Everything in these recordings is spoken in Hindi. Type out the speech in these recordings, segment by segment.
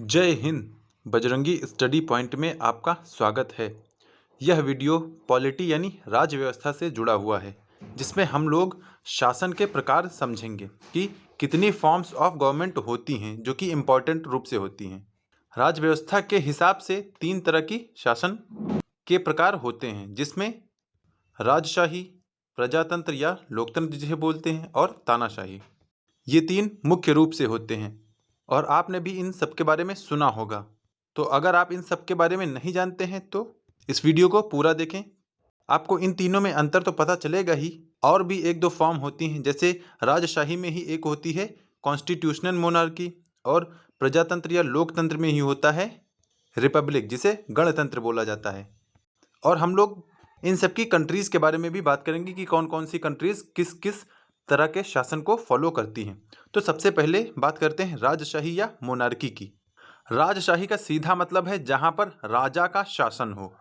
जय हिंद। बजरंगी स्टडी पॉइंट में आपका स्वागत है। यह वीडियो पॉलिटी यानी राज्य व्यवस्था से जुड़ा हुआ है, जिसमें हम लोग शासन के प्रकार समझेंगे कि कितनी फॉर्म्स ऑफ गवर्नमेंट होती हैं जो कि इम्पोर्टेंट रूप से होती हैं। राज्य व्यवस्था के हिसाब से 3 तरह की शासन के प्रकार होते हैं, जिसमें राजशाही, प्रजातंत्र या लोकतंत्र जिसे बोलते हैं, और तानाशाही। ये 3 मुख्य रूप से होते हैं और आपने भी इन सब के बारे में सुना होगा। तो अगर आप इन सब के बारे में नहीं जानते हैं तो इस वीडियो को पूरा देखें। आपको इन तीनों में अंतर तो पता चलेगा ही। और भी 1-2 फॉर्म होती हैं, जैसे राजशाही में ही एक होती है कॉन्स्टिट्यूशनल मोनार्की, और प्रजातंत्र या लोकतंत्र में ही होता है रिपब्लिक, जिसे गणतंत्र बोला जाता है। और हम लोग इन सब की कंट्रीज़ के बारे में भी बात करेंगे कि कौन कौन सी कंट्रीज़ किस किस तरह के शासन को फॉलो करती हैं। तो सबसे पहले बात करते हैं राजशाही या मोनार्की की। राजशाही का सीधा मतलब है जहाँ पर राजा का शासन हो।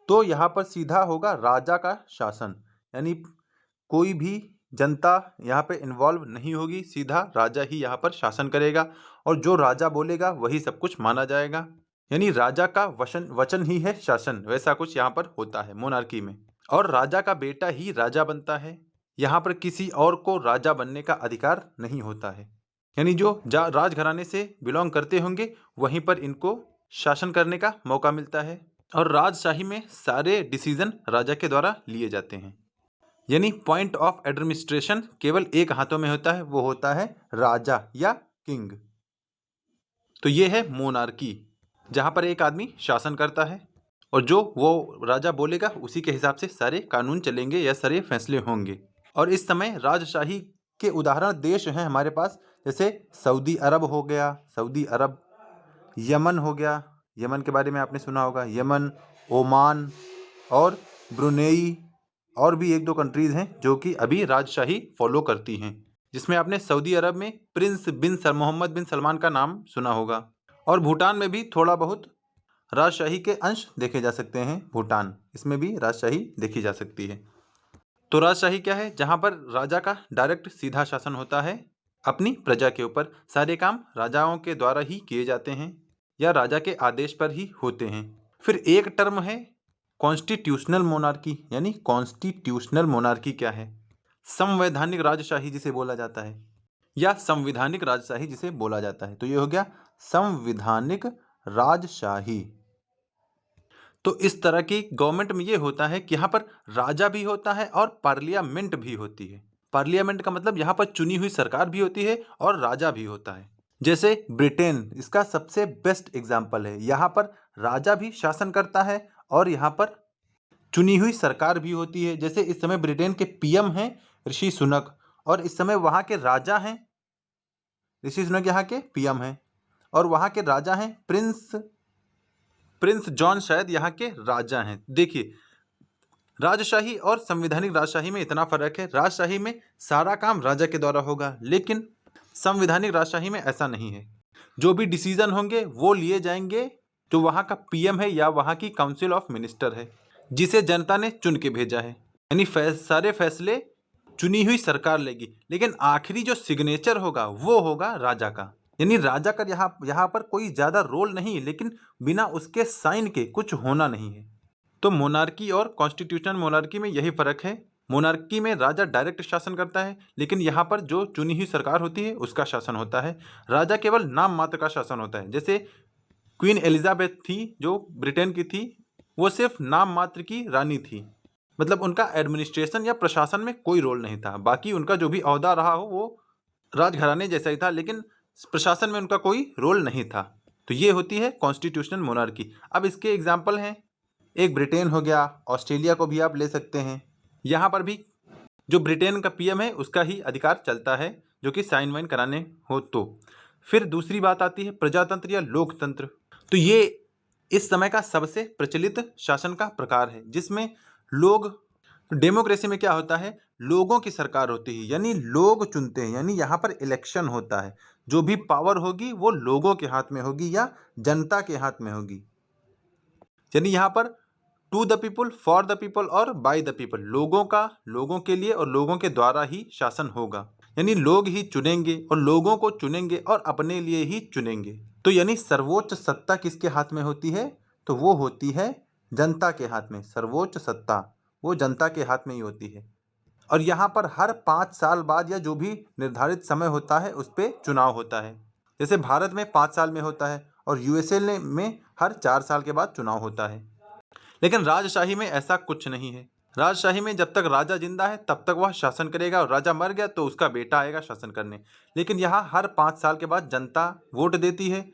तो यहाँ पर सीधा होगा राजा का शासन, यानी कोई भी जनता यहाँ पे इन्वॉल्व नहीं होगी, सीधा राजा ही यहाँ पर शासन करेगा और जो राजा बोलेगा वही सब कुछ माना जाएगा। यानी राजा का वचन ही है शासन, वैसा कुछ यहाँ पर होता है मोनार्की में। और राजा का बेटा ही राजा बनता है। यहाँ पर किसी और को राजा बनने का अधिकार नहीं होता है। यानी जो राजघराने से बिलोंग करते होंगे वहीं पर इनको शासन करने का मौका मिलता है। और राजशाही में सारे डिसीजन राजा के द्वारा लिए जाते हैं। यानी पॉइंट ऑफ एडमिनिस्ट्रेशन केवल एक हाथों में होता है, वो होता है राजा या किंग। तो ये है मोनार्की, जहाँ पर एक आदमी शासन करता है और जो वो राजा बोलेगा उसी के हिसाब से सारे कानून चलेंगे या सारे फैसले होंगे। और इस समय राजशाही के उदाहरण देश हैं हमारे पास, जैसे सऊदी अरब हो गया, सऊदी अरब, यमन हो गया, यमन के बारे में आपने सुना होगा, यमन, ओमान और ब्रुनेई। और भी 1-2 कंट्रीज़ हैं जो कि अभी राजशाही फॉलो करती हैं, जिसमें आपने सऊदी अरब में प्रिंस मोहम्मद बिन सलमान का नाम सुना होगा। और भूटान में भी थोड़ा बहुत राजशाही के अंश देखे जा सकते हैं। भूटान, इसमें भी राजशाही देखी जा सकती है। तो राजशाही क्या है? जहाँ पर राजा का डायरेक्ट सीधा शासन होता है अपनी प्रजा के ऊपर। सारे काम राजाओं के द्वारा ही किए जाते हैं या राजा के आदेश पर ही होते हैं। फिर एक टर्म है कॉन्स्टिट्यूशनल मोनार्की। यानी कॉन्स्टिट्यूशनल मोनार्की क्या है? संवैधानिक राजशाही जिसे बोला जाता है, या संविधानिक राजशाही जिसे बोला जाता है। तो ये हो गया संविधानिक राजशाही। तो इस तरह की गवर्नमेंट में ये होता है कि यहाँ पर राजा भी होता है और पार्लियामेंट भी होती है। पार्लियामेंट का मतलब यहाँ पर चुनी हुई सरकार भी होती है और राजा भी होता है। जैसे ब्रिटेन इसका सबसे बेस्ट एग्जाम्पल है। यहाँ पर राजा भी शासन करता है और यहाँ पर चुनी हुई सरकार भी होती है। जैसे इस समय ब्रिटेन के पीएम हैं ऋषि सुनक, और इस समय वहाँ के राजा हैं, ऋषि सुनक यहाँ के पीएम हैं, और वहाँ के राजा हैं प्रिंस जॉन, शायद यहाँ के राजा हैं। देखिए, राजशाही और संवैधानिक राजशाही में इतना फर्क है। राजशाही में सारा काम राजा के द्वारा होगा, लेकिन संवैधानिक राजशाही में ऐसा नहीं है। जो भी डिसीजन होंगे वो लिए जाएंगे जो वहाँ का पीएम है या वहाँ की काउंसिल ऑफ मिनिस्टर है, जिसे जनता ने चुन के भेजा है। यानी सारे फैसले चुनी हुई सरकार लेगी, लेकिन आखिरी जो सिग्नेचर होगा वो होगा राजा का। यानी राजा का यहाँ पर कोई ज़्यादा रोल नहीं, लेकिन बिना उसके साइन के कुछ होना नहीं है। तो मोनार्की और कॉन्स्टिट्यूशनल मोनार्की में यही फ़र्क है। मोनार्की में राजा डायरेक्ट शासन करता है, लेकिन यहाँ पर जो चुनी हुई सरकार होती है उसका शासन होता है। राजा केवल नाम मात्र का शासन होता है। जैसे क्वीन एलिजाबेथ थी जो ब्रिटेन की थी, वो सिर्फ नाम मात्र की रानी थी, मतलब उनका एडमिनिस्ट्रेशन या प्रशासन में कोई रोल नहीं था। बाकी उनका जो भी ओहदा रहा हो वो राजघराने जैसा ही था, लेकिन प्रशासन में उनका कोई रोल नहीं था। तो ये होती है कॉन्स्टिट्यूशनल मोनार्की। अब इसके एग्जाम्पल हैं, एक ब्रिटेन हो गया, ऑस्ट्रेलिया को भी आप ले सकते हैं। यहाँ पर भी जो ब्रिटेन का पीएम है उसका ही अधिकार चलता है, जो कि साइन वाइन कराने हो तो। फिर दूसरी बात आती है प्रजातंत्र या लोकतंत्र। तो ये इस समय का सबसे प्रचलित शासन का प्रकार है, जिसमें लोग, डेमोक्रेसी में क्या होता है, लोगों की सरकार होती है, यानी लोग चुनते हैं। यानी यहाँ पर इलेक्शन होता है, जो भी पावर होगी वो लोगों के हाथ में होगी या जनता के हाथ में होगी। यानी यहाँ पर to the people, for the people और बाय द पीपल, लोगों का, लोगों के लिए और लोगों के द्वारा ही शासन होगा। यानी लोग ही चुनेंगे और लोगों को चुनेंगे और अपने लिए ही चुनेंगे। तो यानी सर्वोच्च सत्ता किसके हाथ में होती है? तो वो होती है जनता के हाथ में। सर्वोच्च सत्ता वो जनता के हाथ में ही होती है। और यहाँ पर हर 5 साल बाद या जो भी निर्धारित समय होता है उस पे चुनाव होता है। जैसे भारत में 5 साल में होता है और यूएसए में हर 4 साल के बाद चुनाव होता है। लेकिन राजशाही में ऐसा कुछ नहीं है। राजशाही में जब तक राजा जिंदा है तब तक वह शासन करेगा और राजा मर गया तो उसका बेटा आएगा शासन करने। लेकिन यहाँ हर 5 साल के बाद जनता वोट देती है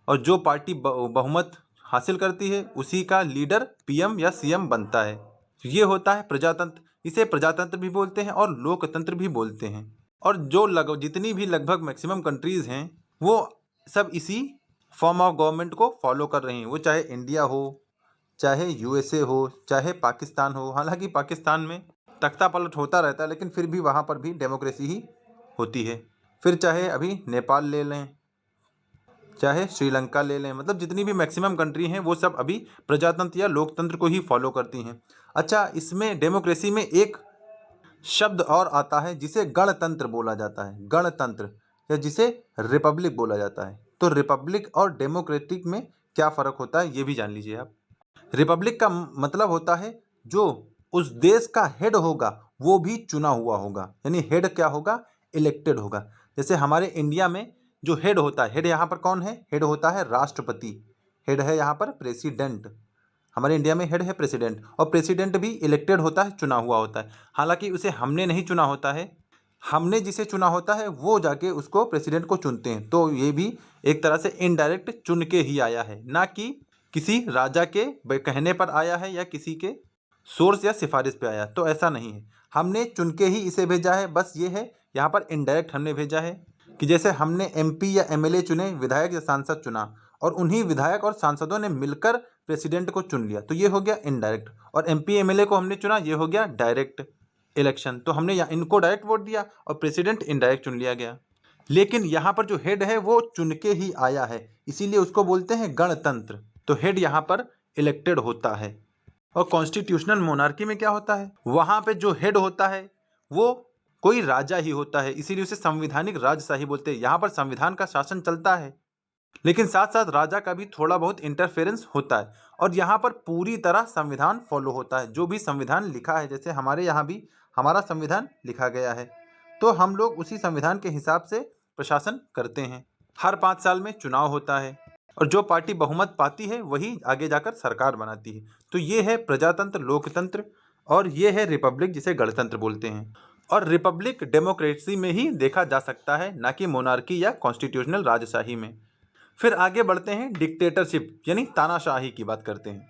और जो पार्टी बहुमत हासिल करती है उसी का लीडर पीएम या सीएम बनता है। ये होता है प्रजातंत्र। इसे प्रजातंत्र भी बोलते हैं और लोकतंत्र भी बोलते हैं। और जो जितनी भी लगभग मैक्सिमम कंट्रीज़ हैं वो सब इसी फॉर्म ऑफ गवर्नमेंट को फॉलो कर रहे हैं। वो चाहे इंडिया हो, चाहे यूएसए हो, चाहे पाकिस्तान हो। हालांकि पाकिस्तान में तख्ता पलट होता रहता है लेकिन फिर भी वहाँ पर भी डेमोक्रेसी ही होती है। फिर चाहे अभी नेपाल ले लें, चाहे श्रीलंका ले लें, मतलब जितनी भी मैक्सिमम कंट्री हैं वो सब अभी प्रजातंत्र या लोकतंत्र को ही फॉलो करती हैं। अच्छा, इसमें डेमोक्रेसी में एक शब्द और आता है जिसे गणतंत्र बोला जाता है। गणतंत्र या जिसे रिपब्लिक बोला जाता है। तो रिपब्लिक और डेमोक्रेटिक में क्या फ़र्क होता है ये भी जान लीजिए आप। रिपब्लिक का मतलब होता है जो उस देश का हेड होगा वो भी चुना हुआ होगा। यानी हेड क्या होगा? इलेक्टेड होगा। जैसे हमारे इंडिया में जो हेड होता है, हेड यहाँ पर कौन है? हेड होता है राष्ट्रपति। हेड है यहाँ पर प्रेसिडेंट। हमारे इंडिया में हेड है प्रेसिडेंट और प्रेसिडेंट भी इलेक्टेड होता है, चुना हुआ होता है। हालांकि उसे हमने नहीं चुना होता है, हमने जिसे चुना होता है वो जाके उसको प्रेसिडेंट को चुनते हैं। तो ये भी एक तरह से इनडायरेक्ट चुन के ही आया है, ना कि किसी राजा के कहने पर आया है या किसी के सोर्स या सिफारिश पे आया। तो ऐसा नहीं है, हमने चुन के ही इसे भेजा है। बस ये है यहाँ पर इनडायरेक्ट हमने भेजा है कि जैसे हमने एमपी या एमएलए चुने, विधायक या सांसद चुना और उन्हीं विधायक और सांसदों ने मिलकर प्रेसिडेंट को चुन लिया, तो ये हो गया इनडायरेक्ट। और एमपी एमएलए को हमने चुना, ये हो गया डायरेक्ट इलेक्शन। तो हमने इनको डायरेक्ट वोट दिया और प्रेसिडेंट इनडायरेक्ट चुन लिया गया। लेकिन यहाँ पर जो हेड है वो चुन के ही आया है, इसीलिए उसको बोलते हैं गणतंत्र। तो हेड यहाँ पर इलेक्टेड होता है। और कॉन्स्टिट्यूशनल मोनार्की में क्या होता है? वहाँ पे जो हेड होता है वो कोई राजा ही होता है, इसीलिए उसे संवैधानिक राजशाही बोलते हैं। यहाँ पर संविधान का शासन चलता है लेकिन साथ साथ राजा का भी थोड़ा बहुत इंटरफेरेंस होता है। और यहाँ पर पूरी तरह संविधान फॉलो होता है, जो भी संविधान लिखा है। जैसे हमारे यहाँ भी हमारा संविधान लिखा गया है तो हम लोग उसी संविधान के हिसाब से प्रशासन करते हैं। हर 5 साल में चुनाव होता है और जो पार्टी बहुमत पाती है वही आगे जाकर सरकार बनाती है। तो ये है प्रजातंत्र, लोकतंत्र, और ये है रिपब्लिक जिसे गणतंत्र बोलते हैं। और रिपब्लिक डेमोक्रेसी में ही देखा जा सकता है, ना कि मोनार्की या कॉन्स्टिट्यूशनल राजशाही में। फिर आगे बढ़ते हैं, डिक्टेटरशिप यानी तानाशाही की बात करते हैं।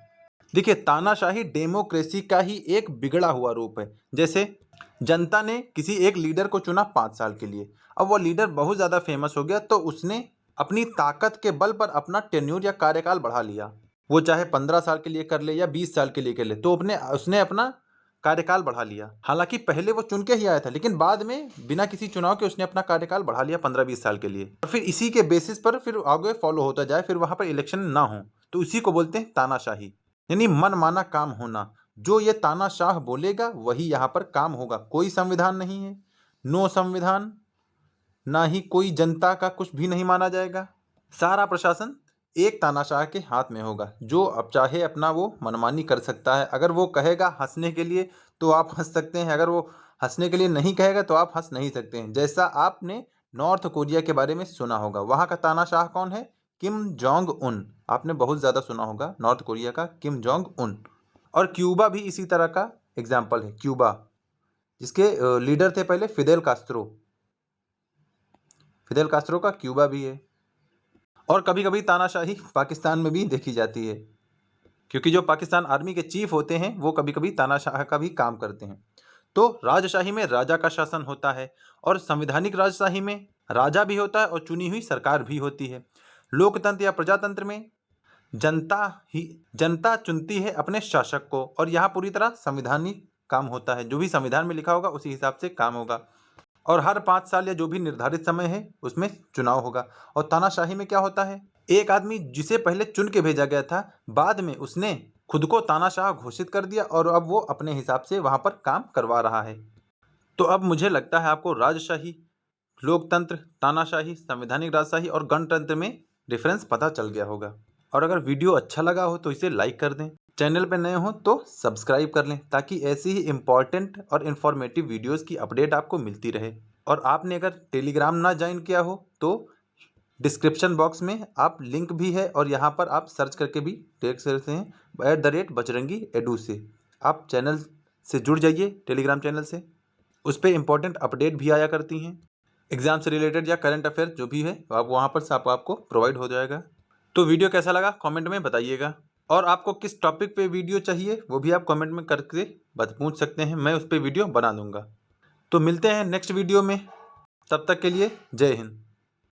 देखिए, तानाशाही डेमोक्रेसी का ही एक बिगड़ा हुआ रूप है। जैसे जनता ने किसी एक लीडर को चुना 5 साल के लिए, अब वो लीडर बहुत ज़्यादा फेमस हो गया तो उसने अपनी ताकत के बल पर अपना टेन्योर या कार्यकाल बढ़ा लिया। वो चाहे 15 साल के लिए कर ले या 20 साल के लिए कर ले, तो उसने अपना कार्यकाल बढ़ा लिया। हालांकि पहले वो चुन के ही आया था लेकिन बाद में बिना किसी चुनाव के उसने अपना कार्यकाल बढ़ा लिया 15-20 साल के लिए। और फिर इसी के बेसिस पर फिर आगे फॉलो होता जाए, फिर वहाँ पर इलेक्शन ना हो, तो इसी को बोलते हैं तानाशाही, यानी मनमाना काम होना। जो ये तानाशाह बोलेगा वही यहाँ पर काम होगा। कोई संविधान नहीं है, नो संविधान, ना ही कोई जनता का कुछ भी नहीं माना जाएगा। सारा प्रशासन एक तानाशाह के हाथ में होगा, जो अब चाहे अपना वो मनमानी कर सकता है। अगर वो कहेगा हंसने के लिए तो आप हंस सकते हैं, अगर वो हंसने के लिए नहीं कहेगा तो आप हंस नहीं सकते हैं। जैसा आपने नॉर्थ कोरिया के बारे में सुना होगा, वहाँ का तानाशाह कौन है? Kim Jong Un. आपने बहुत ज़्यादा सुना होगा नॉर्थ कोरिया का किम जोंग उन। और क्यूबा भी इसी तरह का एग्जाम्पल है। क्यूबा जिसके लीडर थे पहले फिदेल कास्त्रो। फिदेल कास्त्रो का क्यूबा भी है। और कभी कभी तानाशाही पाकिस्तान में भी देखी जाती है, क्योंकि जो पाकिस्तान आर्मी के चीफ होते हैं वो कभी कभी तानाशाह का भी काम करते हैं। तो राजशाही में राजा का शासन होता है और संवैधानिक राजशाही में राजा भी होता है और चुनी हुई सरकार भी होती है। लोकतंत्र या प्रजातंत्र में जनता चुनती है अपने शासक को और यहाँ पूरी तरह संवैधानिक काम होता है। जो भी संविधान में लिखा होगा उसी हिसाब से काम होगा और हर 5 साल या जो भी निर्धारित समय है उसमें चुनाव होगा। और तानाशाही में क्या होता है? एक आदमी जिसे पहले चुन के भेजा गया था, बाद में उसने खुद को तानाशाह घोषित कर दिया और अब वो अपने हिसाब से वहाँ पर काम करवा रहा है। तो अब मुझे लगता है आपको राजशाही, लोकतंत्र, तानाशाही, संवैधानिक राजशाही और गणतंत्र में डिफरेंस पता चल गया होगा। और अगर वीडियो अच्छा लगा हो तो इसे लाइक कर दें। चैनल पर नए हो तो सब्सक्राइब कर लें ताकि ऐसी ही इम्पॉर्टेंट और इन्फॉर्मेटिव वीडियोस की अपडेट आपको मिलती रहे। और आपने अगर टेलीग्राम ना ज्वाइन किया हो तो डिस्क्रिप्शन बॉक्स में आप लिंक भी है और यहाँ पर आप सर्च करके भी देख सकते हैं @बजरंगी एडू से। आप चैनल से जुड़ जाइए टेलीग्राम चैनल से, उस पर इम्पोर्टेंट अपडेट भी आया करती हैं। एग्ज़ाम से रिलेटेड या करंट अफेयर जो भी है आप वहाँ पर से आपको प्रोवाइड हो जाएगा। तो वीडियो कैसा लगा कमेंट में बताइएगा, और आपको किस टॉपिक पे वीडियो चाहिए वो भी आप कमेंट में करके पूछ सकते हैं, मैं उस पर वीडियो बना दूंगा। तो मिलते हैं नेक्स्ट वीडियो में, तब तक के लिए जय हिंद।